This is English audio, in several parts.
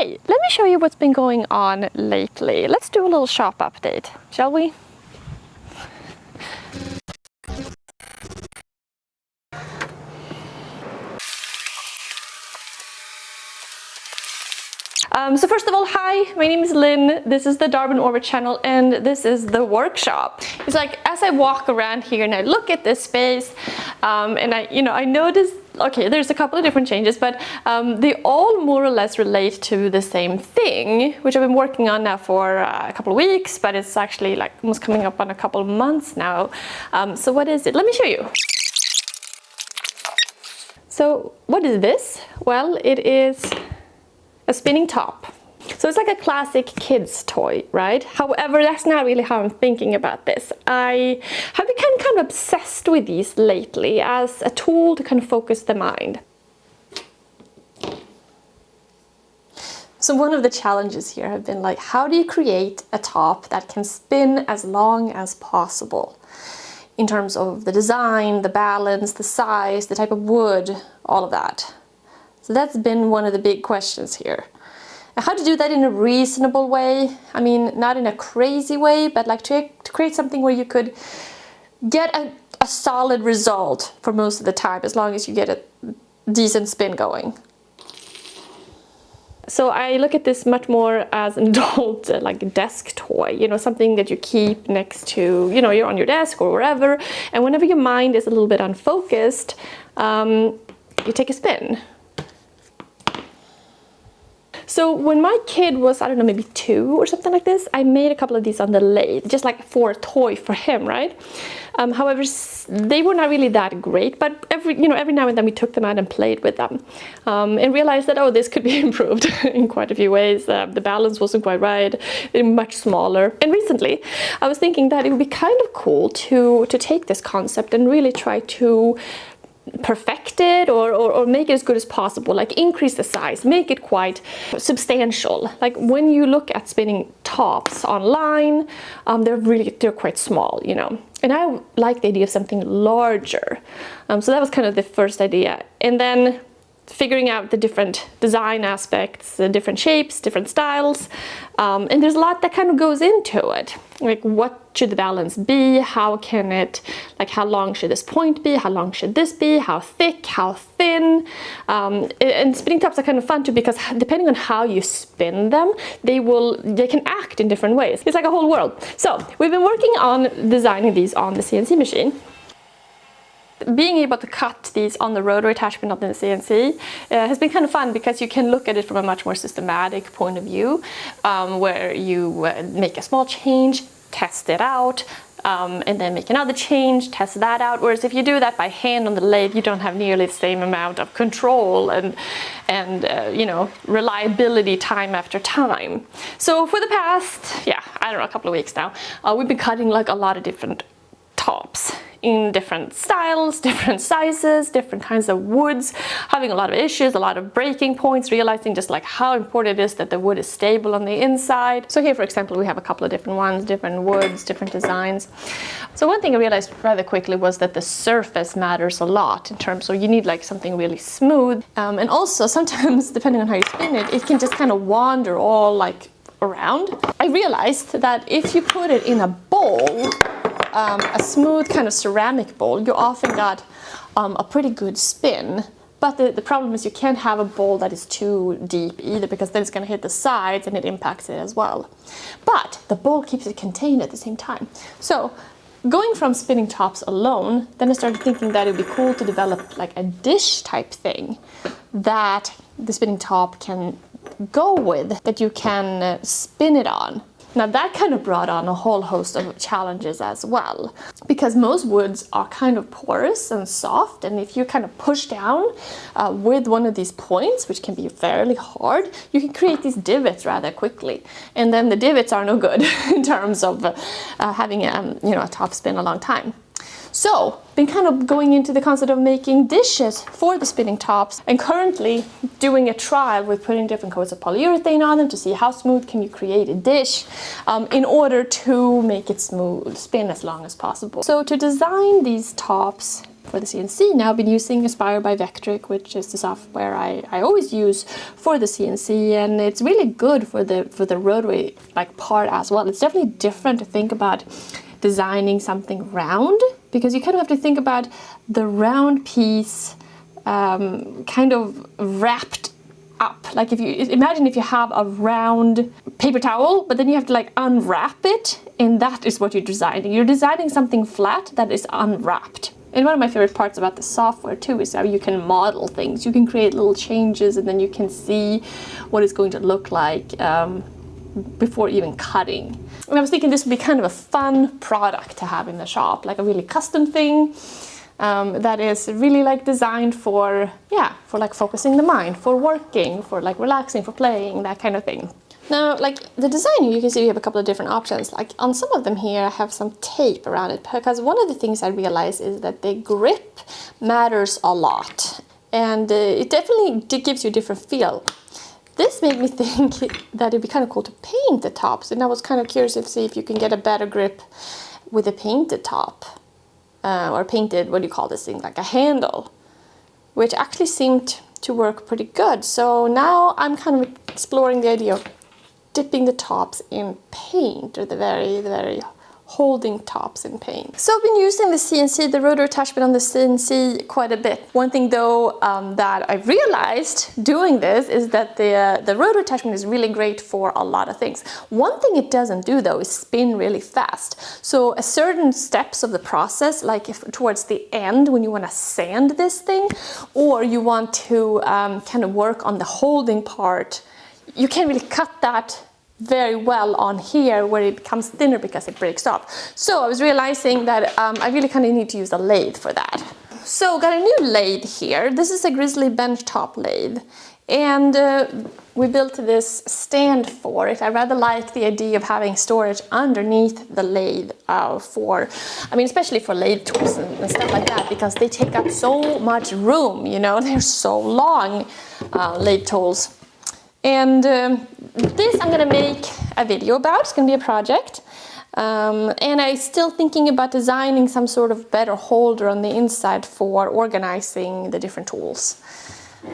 Hi, let me show you what's been going on lately. Let's do a little shop update, shall we? So first of all, hi, my name is Linn. This is the Darbin Orvar channel and this is the workshop. It's like as I walk around here and I look at this space and I notice, okay, there's a couple of different changes, but they all more or less relate to the same thing, which I've been working on now for a couple of weeks, but it's actually like almost coming up on a couple of months now. So what is it? Let me show you. So what is this? Well, it is a spinning top. So it's like a classic kids toy, right? However, that's not really how I'm thinking about this. I have become kind of obsessed with these lately as a tool to kind of focus the mind. So one of the challenges here have been like, how do you create a top that can spin as long as possible? In terms of the design, the balance, the size, the type of wood, all of that. So that's been one of the big questions here. How to do that in a reasonable way. I mean, not in a crazy way, but like to create something where you could get a solid result for most of the time, as long as you get a decent spin going. So I look at this much more as an adult, like a desk toy, something that you keep next to, you're on your desk or wherever, and whenever your mind is a little bit unfocused, you take a spin. So when my kid was, I don't know, maybe 2 or something like this, I made a couple of these on the lathe, just like for a toy for him, right? However, they were not really that great, but every now and then we took them out and played with them and realized that, oh, this could be improved in quite a few ways. The balance wasn't quite right, much smaller. And recently, I was thinking that it would be kind of cool to take this concept and really try to perfect it or make it as good as possible, like increase the size, make it quite substantial. Like when you look at spinning tops online, they're quite small, and I like the idea of something larger. So that was kind of the first idea, and then figuring out the different design aspects, the different shapes, different styles, and there's a lot that kind of goes into it. Like, what should the balance be? How can it, like, how long should this point be? How long should this be? How thick? How thin? And spinning tops are kind of fun too, because depending on how you spin them, they can act in different ways. It's like a whole world. So we've been working on designing these on the CNC machine. Being able to cut these on the rotary attachment on the CNC has been kind of fun, because you can look at it from a much more systematic point of view, where you make a small change, test it out, and then make another change, test that out. Whereas if you do that by hand on the lathe, you don't have nearly the same amount of control and reliability time after time. So for the past, I don't know, a couple of weeks now, we've been cutting like a lot of different tops in different styles, different sizes, different kinds of woods, having a lot of issues, a lot of breaking points, realizing just like how important it is that the wood is stable on the inside. So here, for example, we have a couple of different ones, different woods, different designs. So one thing I realized rather quickly was that the surface matters a lot in terms of you need like something really smooth. And also sometimes, depending on how you spin it, it can just kind of wander all like around. I realized that if you put it in a bowl, a smooth kind of ceramic bowl, you often got a pretty good spin. But the problem is you can't have a bowl that is too deep either, because then it's going to hit the sides and it impacts it as well. But the bowl keeps it contained at the same time. So going from spinning tops alone, then I started thinking that it would be cool to develop like a dish type thing that the spinning top can go with, that you can spin it on. Now that kind of brought on a whole host of challenges as well, because most woods are kind of porous and soft, and if you kind of push down with one of these points, which can be fairly hard, you can create these divots rather quickly, and then the divots are no good in terms of having a top spin a long time. So, been kind of going into the concept of making dishes for the spinning tops, and currently doing a trial with putting different coats of polyurethane on them to see how smooth can you create a dish in order to make it smooth, spin as long as possible. So to design these tops, for the CNC now. I've been using Inspired by Vectric, which is the software I always use for the CNC, and it's really good for the rotary like part as well. It's definitely different to think about designing something round, because you kind of have to think about the round piece kind of wrapped up. Like if you imagine if you have a round paper towel, but then you have to like unwrap it, and that is what you're designing. You're designing something flat that is unwrapped. And one of my favorite parts about the software too is how you can model things. You can create little changes, and then you can see what it's going to look like before even cutting. And I was thinking this would be kind of a fun product to have in the shop, like a really custom thing that is really like designed for, yeah, for like focusing the mind, for working, for like relaxing, for playing, that kind of thing. Now, like the design here, you can see we have a couple of different options. Like on some of them here, I have some tape around it, because one of the things I realized is that the grip matters a lot, and it definitely gives you a different feel. This made me think that it'd be kind of cool to paint the tops, and I was kind of curious to see if you can get a better grip with a painted top, or painted, what do you call this thing, like a handle, which actually seemed to work pretty good. So now I'm kind of exploring the idea of dipping the tops in paint, or the very holding tops in paint. So I've been using the CNC, the rotor attachment on the CNC quite a bit. One thing though that I've realized doing this is that the rotor attachment is really great for a lot of things. One thing it doesn't do though is spin really fast. So at certain steps of the process, like if towards the end when you want to sand this thing, or you want to kind of work on the holding part, you can't really cut that very well on here where it becomes thinner because it breaks off. So I was realizing that I really kind of need to use a lathe for that. So got a new lathe here. This is a Grizzly benchtop lathe, and we built this stand for it. I rather like the idea of having storage underneath the lathe especially for lathe tools and stuff like that, because they take up so much room, you know, they're so long, lathe tools. And this I'm gonna make a video about. It's gonna be a project. And I'm still thinking about designing some sort of better holder on the inside for organizing the different tools.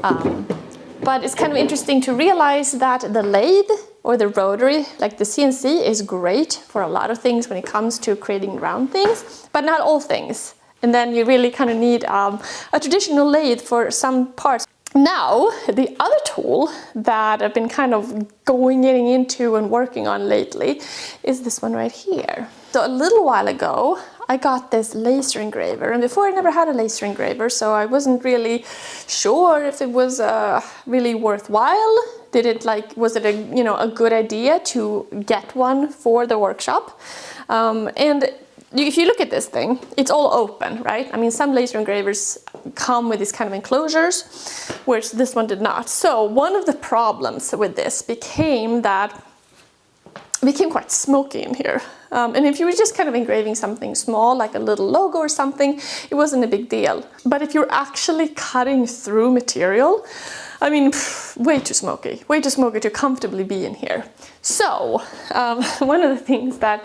But it's kind of interesting to realize that the lathe or the rotary, like the CNC, is great for a lot of things when it comes to creating round things, but not all things. And then you really kind of need a traditional lathe for some parts. Now, the other tool that I've been kind of getting into and working on lately is this one right here. So a little while ago, I got this laser engraver, and before I never had a laser engraver, so I wasn't really sure if it was really worthwhile. Was it a good idea to get one for the workshop? And if you look at this thing, it's all open, right? I mean, some laser engravers come with these kind of enclosures, whereas this one did not. So one of the problems with this became quite smoky in here. And if you were just kind of engraving something small, like a little logo or something, it wasn't a big deal. But if you're actually cutting through material, I mean, way too smoky to comfortably be in here. So one of the things that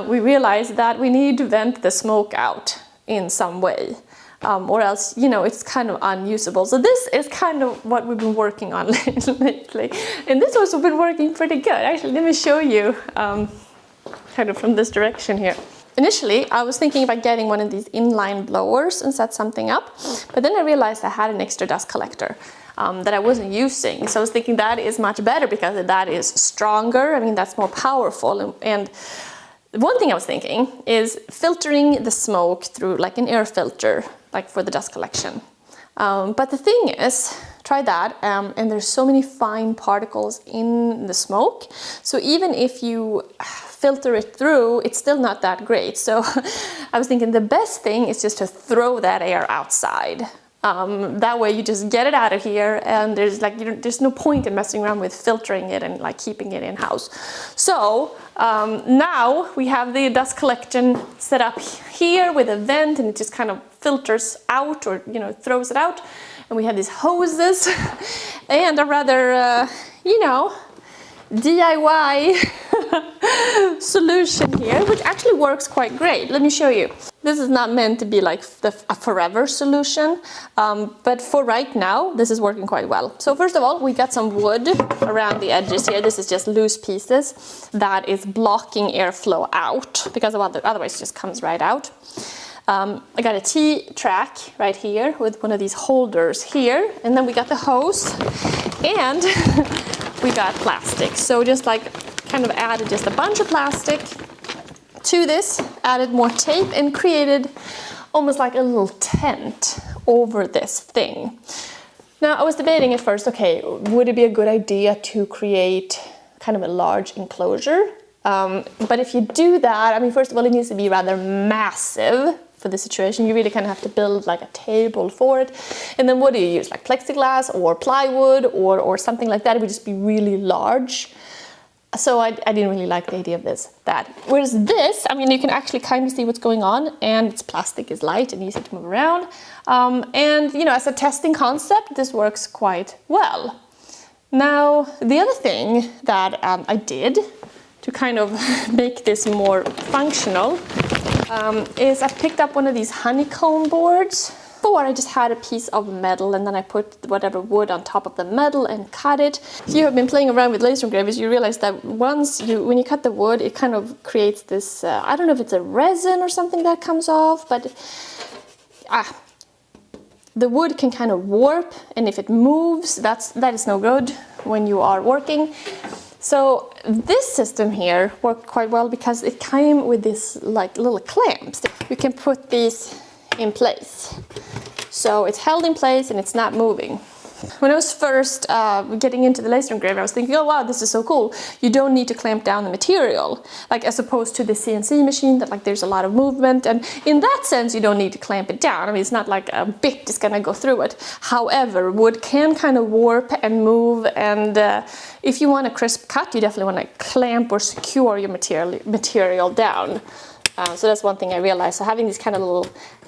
we realized that we need to vent the smoke out in some way, or else, it's kind of unusable. So this is kind of what we've been working on lately. And this has been working pretty good. Actually, let me show you kind of from this direction here. Initially, I was thinking about getting one of these inline blowers and set something up, but then I realized I had an extra dust collector that I wasn't using. So I was thinking that is much better because that is stronger. I mean, that's more powerful. And one thing I was thinking is filtering the smoke through like an air filter, like for the dust collection. But the thing is, try that, and there's so many fine particles in the smoke. So even if you filter it through, it's still not that great. So I was thinking the best thing is just to throw that air outside. That way you just get it out of here, and there's no point in messing around with filtering it and like keeping it in house. So now we have the dust collection set up here with a vent, and it just kind of filters out, or throws it out. And we have these hoses and a rather DIY solution here, which actually works quite great. Let me show you. This is not meant to be like a forever solution, but for right now, this is working quite well. So first of all, we got some wood around the edges here. This is just loose pieces that is blocking airflow out, because otherwise it just comes right out. I got a T-track right here with one of these holders here, and then we got the hose, and we got plastic. So just like kind of added just a bunch of plastic to this, added more tape, and created almost like a little tent over this thing. Now I was debating at first, okay, would it be a good idea to create kind of a large enclosure? But if you do that, I mean, first of all, it needs to be rather massive for the situation. You really kind of have to build like a table for it. And then what do you use? Like plexiglass or plywood or something like that. It would just be really large. So I didn't really like the idea of that. Whereas this, I mean, you can actually kind of see what's going on, and its plastic is light and easy to move around. And you know, as a testing concept, this works quite well. Now, the other thing that I did to kind of make this more functional is I picked up one of these honeycomb boards. Before I just had a piece of metal, and then I put whatever wood on top of the metal and cut it. If you have been playing around with laser engravers, you realize that when you cut the wood, it kind of creates this, I don't know if it's a resin or something that comes off, but the wood can kind of warp, and if it moves, that is no good when you are working. So this system here worked quite well because it came with this like little clamps. You can put these in place. So it's held in place and it's not moving. When I was first getting into the laser engraver, I was thinking, oh wow, this is so cool. You don't need to clamp down the material, like as opposed to the CNC machine that like there's a lot of movement, and in that sense you don't need to clamp it down. I mean, it's not like a bit is gonna go through it. However, wood can kind of warp and move, and if you want a crisp cut, you definitely want to clamp or secure your material down. So that's one thing I realized. So having these kind of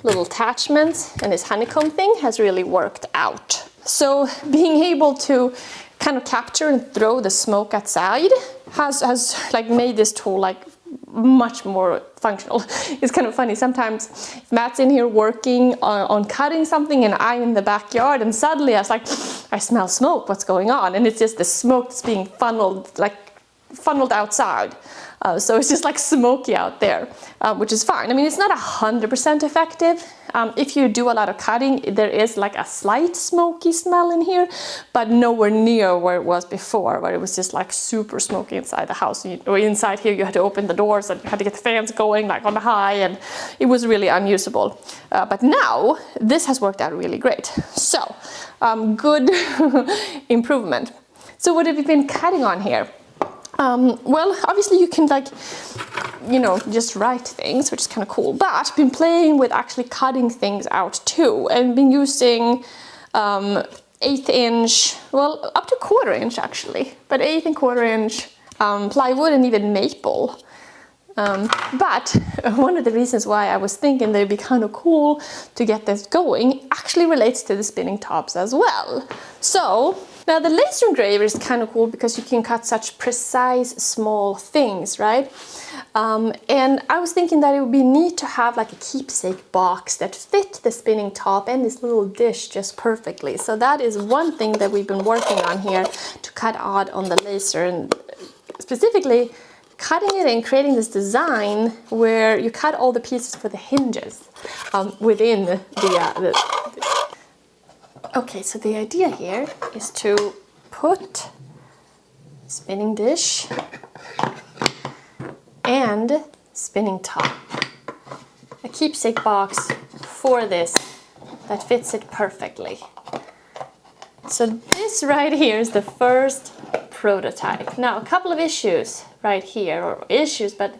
little attachments and this honeycomb thing has really worked out. So being able to kind of capture and throw the smoke outside has like made this tool like much more functional. It's kind of funny. Sometimes if Matt's in here working on cutting something and I'm in the backyard, and suddenly I was like, I smell smoke, what's going on? And it's just the smoke that's being funneled outside. So it's just like smoky out there, which is fine. I mean, it's not 100% effective. If you do a lot of cutting, there is like a slight smoky smell in here, but nowhere near where it was before, where it was just like super smoky inside the house. Or inside here, you had to open the doors and you had to get the fans going like on the high, and it was really unusable. But now this has worked out really great. So good improvement. So what have you been cutting on here? Well, obviously you can like, you know, just write things, which is kind of cool, but I've been playing with actually cutting things out too, and been using 1/8 inch, well, up to 1/4 inch actually, but 1/8 and 1/4 inch plywood and even maple. But one of the reasons why I was thinking that it'd be kind of cool to get this going actually relates to the spinning tops as well. So now the laser engraver is kind of cool because you can cut such precise small things, right? And I was thinking that it would be neat to have like a keepsake box that fit the spinning top and this little dish just perfectly. So that is one thing that we've been working on here to cut out on the laser, and specifically cutting it and creating this design where you cut all the pieces for the hinges within the Okay, so the idea here is to put spinning dish and spinning top. A keepsake box for this that fits it perfectly. So this right here is the first prototype. Now a couple of issues right here, or issues, but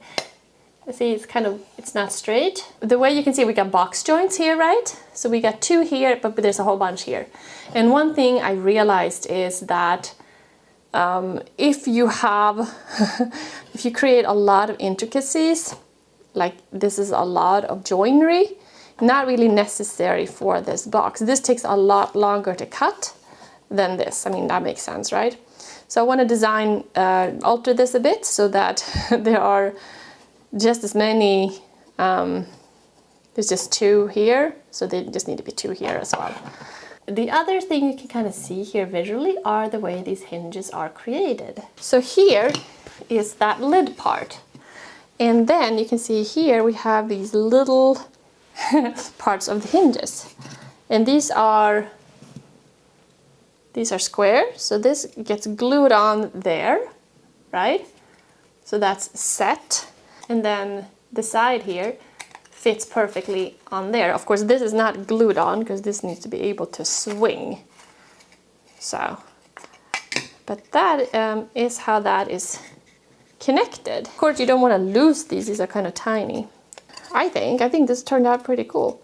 see, it's not straight. The way you can see, we got box joints here, right? So we got 2 here, but there's a whole bunch here. And one thing I realized is that if you create a lot of intricacies, like this is a lot of joinery, not really necessary for this box. This takes a lot longer to cut than this. I mean, that makes sense, right? So I want to design, alter this a bit so that there are just as many, there's just 2 here, so they just need to be 2 here as well. The other thing you can kind of see here visually are the way these hinges are created. So here is that lid part. And then you can see here we have these little parts of the hinges. And these are square, so this gets glued on there, right? So that's set. And then the side here fits perfectly on there. Of course, this is not glued on because this needs to be able to swing. So, but that is how that is connected. Of course, you don't want to lose these. These are kind of tiny. I think this turned out pretty cool.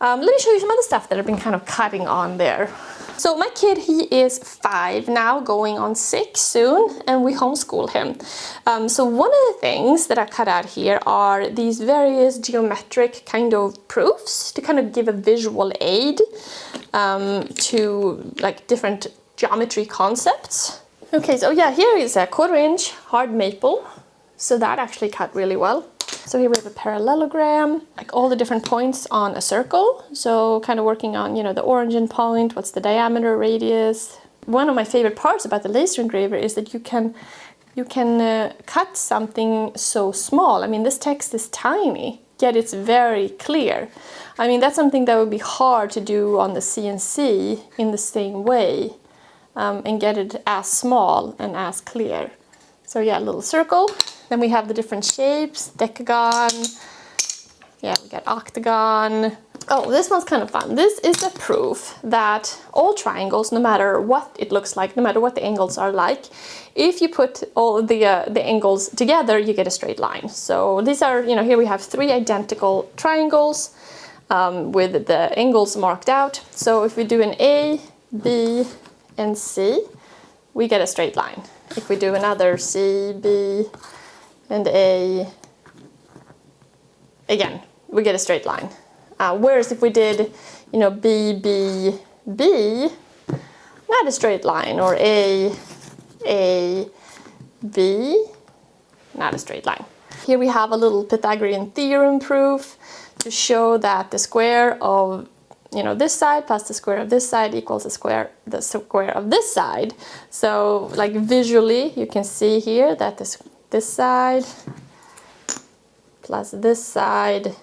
Let me show you some other stuff that I've been kind of cutting on there. So my kid, he is 5 now, going on 6 soon, and we homeschool him. So one of the things that I cut out here are these various geometric kind of proofs to kind of give a visual aid to like different geometry concepts. Okay, so yeah, here is a 1/4 inch hard maple. So that actually cut really well. So here we have a parallelogram, like all the different points on a circle. So kind of working on, you know, the origin point, what's the diameter, radius. One of my favorite parts about the laser engraver is that you can cut something so small. I mean, this text is tiny, yet it's very clear. I mean, that's something that would be hard to do on the CNC in the same way and get it as small and as clear. So yeah, a little circle. Then we have the different shapes, decagon, yeah, we got octagon. Oh, this one's kind of fun. This is a proof that all triangles, no matter what it looks like, no matter what the angles are like, if you put all the angles together, you get a straight line. So these are, you know, here we have 3 identical triangles with the angles marked out. So if we do an A, B, and C, we get a straight line. If we do another C, B, and A, again, we get a straight line. Whereas if we did, you know, B, B, B, not a straight line, or A, B, not a straight line. Here we have a little Pythagorean theorem proof to show that the square of, you know, this side plus the square of this side equals the square of this side. So like visually you can see here that this side plus this side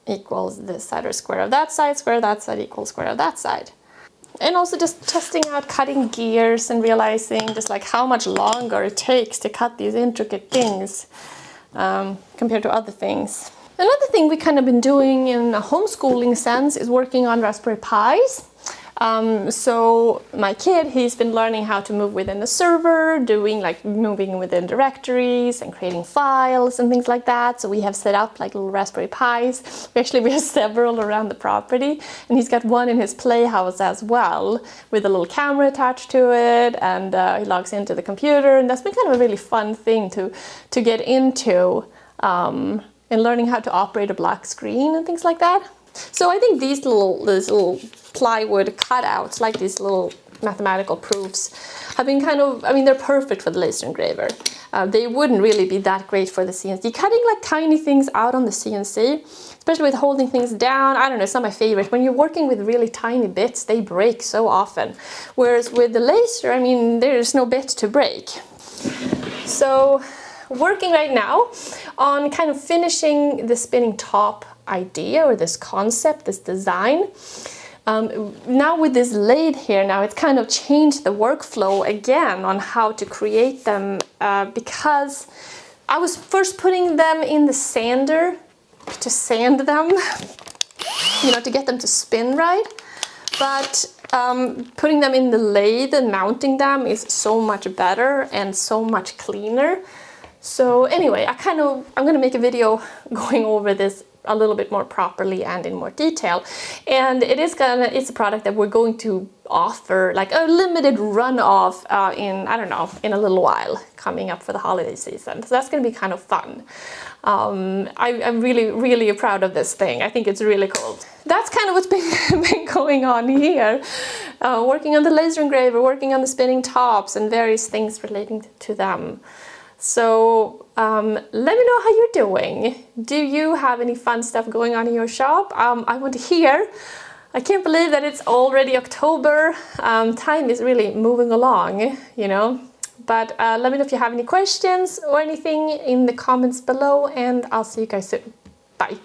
equals this side, or square of that side equals square of that side. And also just testing out cutting gears and realizing just like how much longer it takes to cut these intricate things compared to other things. Another thing we kind of been doing in a homeschooling sense is working on Raspberry Pis. So my kid, he's been learning how to move within the server, doing like moving within directories and creating files and things like that. So we have set up like little Raspberry Pis. We have several around the property, and he's got one in his playhouse as well with a little camera attached to it, and he logs into the computer, and that's been kind of a really fun thing to get into and learning how to operate a black screen and things like that. So I think these little plywood cutouts, like these little mathematical proofs, have been kind of, I mean, they're perfect for the laser engraver. They wouldn't really be that great for the CNC. Cutting like tiny things out on the CNC, especially with holding things down, I don't know, it's not my favorite. When you're working with really tiny bits, they break so often. Whereas with the laser, I mean, there's no bit to break. So working right now on kind of finishing the spinning top idea, or this concept, this design. Now with this lathe here, now it's kind of changed the workflow again on how to create them, because I was first putting them in the sander to sand them, you know, to get them to spin right. But putting them in the lathe and mounting them is so much better and so much cleaner. So anyway, I'm gonna make a video going over this a little bit more properly and in more detail. And it's a product that we're going to offer like a limited run of in, I don't know, in a little while coming up for the holiday season. So that's going to be kind of fun. I'm really proud of this thing. I think it's really cool. That's kind of what's been going on here. Working on the laser engraver, working on the spinning tops and various things relating to them. So let me know how you're doing. Do you have any fun stuff going on in your shop? I want to hear. I can't believe that it's already October. Time is really moving along, you know. But let me know if you have any questions or anything in the comments below, and I'll see you guys soon. Bye.